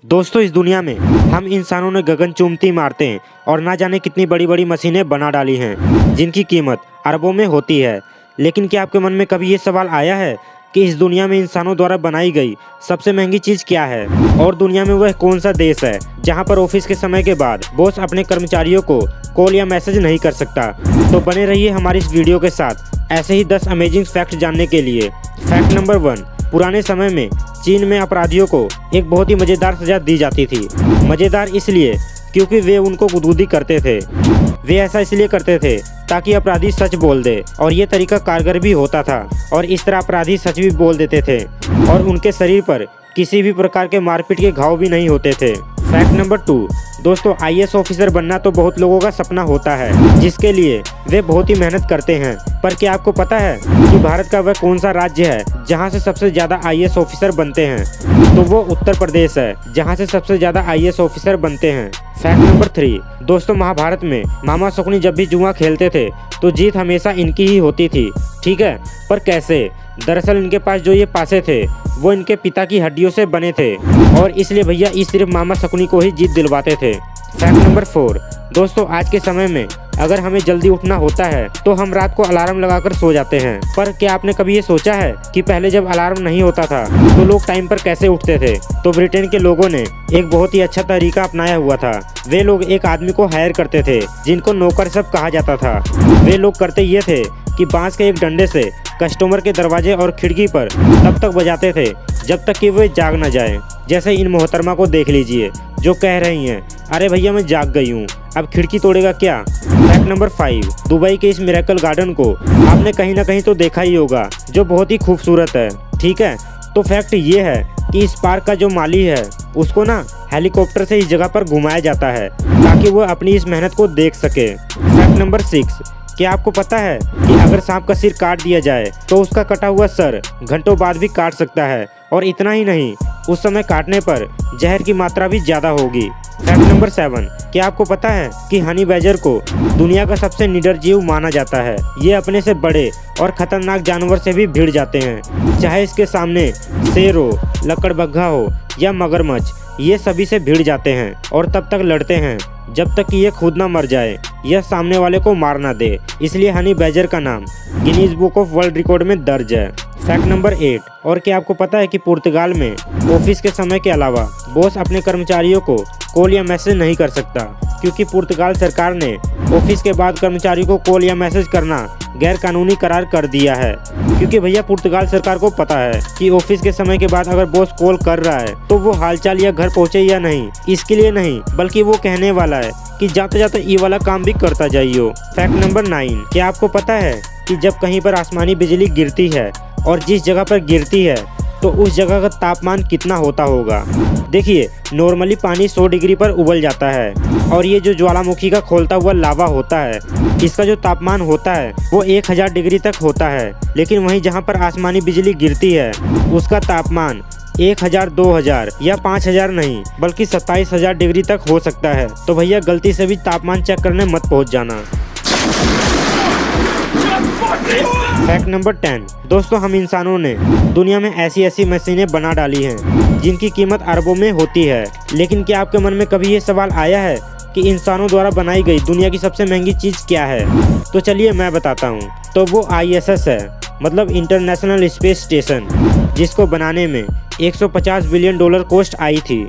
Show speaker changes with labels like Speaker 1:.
Speaker 1: दोस्तों, इस दुनिया में हम इंसानों ने गगन चुम्बती मारते हैं और ना जाने कितनी बड़ी बड़ी मशीनें बना डाली हैं जिनकी कीमत अरबों में होती है। लेकिन क्या आपके मन में कभी ये सवाल आया है कि इस दुनिया में इंसानों द्वारा बनाई गई सबसे महंगी चीज़ क्या है, और दुनिया में वह कौन सा देश है जहां पर ऑफिस के समय के बाद बॉस अपने कर्मचारियों को कॉल या मैसेज नहीं कर सकता। तो बने रहिए हमारी इस वीडियो के साथ ऐसे ही 10 अमेजिंग फैक्ट जानने के लिए। फैक्ट नंबर 1, पुराने समय में चीन में अपराधियों को एक बहुत ही मज़ेदार सज़ा दी जाती थी। मज़ेदार इसलिए क्योंकि वे उनको गुदगुदी करते थे। वे ऐसा इसलिए करते थे ताकि अपराधी सच बोल दे, और ये तरीका कारगर भी होता था, और इस तरह अपराधी सच भी बोल देते थे और उनके शरीर पर किसी भी प्रकार के मारपीट के घाव भी नहीं होते थे। फैक्ट नंबर 2, दोस्तों, आईएएस ऑफिसर बनना तो बहुत लोगों का सपना होता है जिसके लिए वे बहुत ही मेहनत करते हैं। पर क्या आपको पता है कि भारत का वह कौन सा राज्य है जहां से सबसे ज़्यादा आईएएस ऑफिसर बनते हैं? तो वो उत्तर प्रदेश है जहां से सबसे ज़्यादा आईएएस ऑफिसर बनते हैं। फैक्ट नंबर 3, दोस्तों, महाभारत में मामा शकुनी जब भी जुआ खेलते थे तो जीत हमेशा इनकी ही होती थी। ठीक है, पर कैसे? दरअसल इनके पास जो ये पासे थे वो इनके पिता की हड्डियों से बने थे, और इसलिए भैया इस सिर्फ मामा शकुनी को ही जीत दिलवाते थे। फैक्ट नंबर 4, दोस्तों, आज के समय में अगर हमें जल्दी उठना होता है तो हम रात को अलार्म लगाकर सो जाते हैं। पर क्या आपने कभी ये सोचा है कि पहले जब अलार्म नहीं होता था तो लोग टाइम पर कैसे उठते थे? तो ब्रिटेन के लोगों ने एक बहुत ही अच्छा तरीका अपनाया हुआ था। वे लोग एक आदमी को हायर करते थे जिनको नौकर सब कहा जाता था। वे लोग करते ये थे कि बांस के एक डंडे से कस्टमर के दरवाजे और खिड़की पर तब तक बजाते थे जब तक कि वे जाग न जाए। जैसे इन मोहतरमा को देख लीजिए जो कह रही हैं, अरे भैया मैं जाग गई हूँ, अब खिड़की तोड़ेगा क्या? फैक्ट नंबर 5, दुबई के इस मिरेकल गार्डन को आपने कहीं ना कहीं तो देखा ही होगा, जो बहुत ही खूबसूरत है। ठीक है, तो फैक्ट ये है कि इस पार्क का जो माली है उसको ना हेलीकॉप्टर से इस जगह पर घुमाया जाता है ताकि वो अपनी इस मेहनत को देख सके। फैक्ट नंबर 6, क्या आपको पता है कि अगर सांप का सिर काट दिया जाए तो उसका कटा हुआ सर घंटों बाद भी काट सकता है, और इतना ही नहीं, उस समय काटने पर जहर की मात्रा भी ज़्यादा होगी। फैक्ट नंबर 7, क्या आपको पता है कि हनी बैजर को दुनिया का सबसे निडर जीव माना जाता है? ये अपने से बड़े और खतरनाक जानवर से भी भिड़ जाते हैं, चाहे इसके सामने शेर हो, लकड़बग्घा हो या मगरमच्छ, ये सभी से भिड़ जाते हैं और तब तक लड़ते हैं जब तक कि ये खुद ना मर जाए या सामने वाले को मार ना दे। इसलिए हनी बैजर का नाम Guinness book of world record में दर्ज है। फैक्ट नंबर 8, और क्या आपको पता है कि पुर्तगाल में ऑफिस के समय के अलावा बॉस अपने कर्मचारियों को कॉल या मैसेज नहीं कर सकता, क्योंकि पुर्तगाल सरकार ने ऑफिस के बाद कर्मचारियों को कॉल या मैसेज करना गैर कानूनी करार कर दिया है। क्योंकि भैया पुर्तगाल सरकार को पता है कि ऑफिस के समय के बाद अगर बॉस कॉल कर रहा है तो वो हालचाल या घर पहुंचे या नहीं, इसके लिए नहीं, बल्कि वो कहने वाला है कि जाते जाते ये वाला काम भी करता जाइयो। फैक्ट नंबर 9, क्या आपको पता है कि जब कहीं पर आसमानी बिजली गिरती है और जिस जगह पर गिरती है तो उस जगह का तापमान कितना होता होगा? देखिए, नॉर्मली पानी 100 डिग्री पर उबल जाता है, और ये जो ज्वालामुखी का खोलता हुआ लावा होता है इसका जो तापमान होता है वो 1000 डिग्री तक होता है। लेकिन वहीं जहाँ पर आसमानी बिजली गिरती है उसका तापमान 1000, 2000 या 5000 नहीं, बल्कि 27000 डिग्री तक हो सकता है। तो भैया गलती से भी तापमान चेक करने मत पहुँच जाना। फैक्ट नंबर 10, दोस्तों, हम इंसानों ने दुनिया में ऐसी ऐसी मशीनें बना डाली हैं जिनकी कीमत अरबों में होती है। लेकिन क्या आपके मन में कभी ये सवाल आया है कि इंसानों द्वारा बनाई गई दुनिया की सबसे महंगी चीज़ क्या है? तो चलिए मैं बताता हूँ। तो वो ISS है, मतलब इंटरनेशनल स्पेस स्टेशन, जिसको बनाने में $150 बिलियन कॉस्ट आई थी।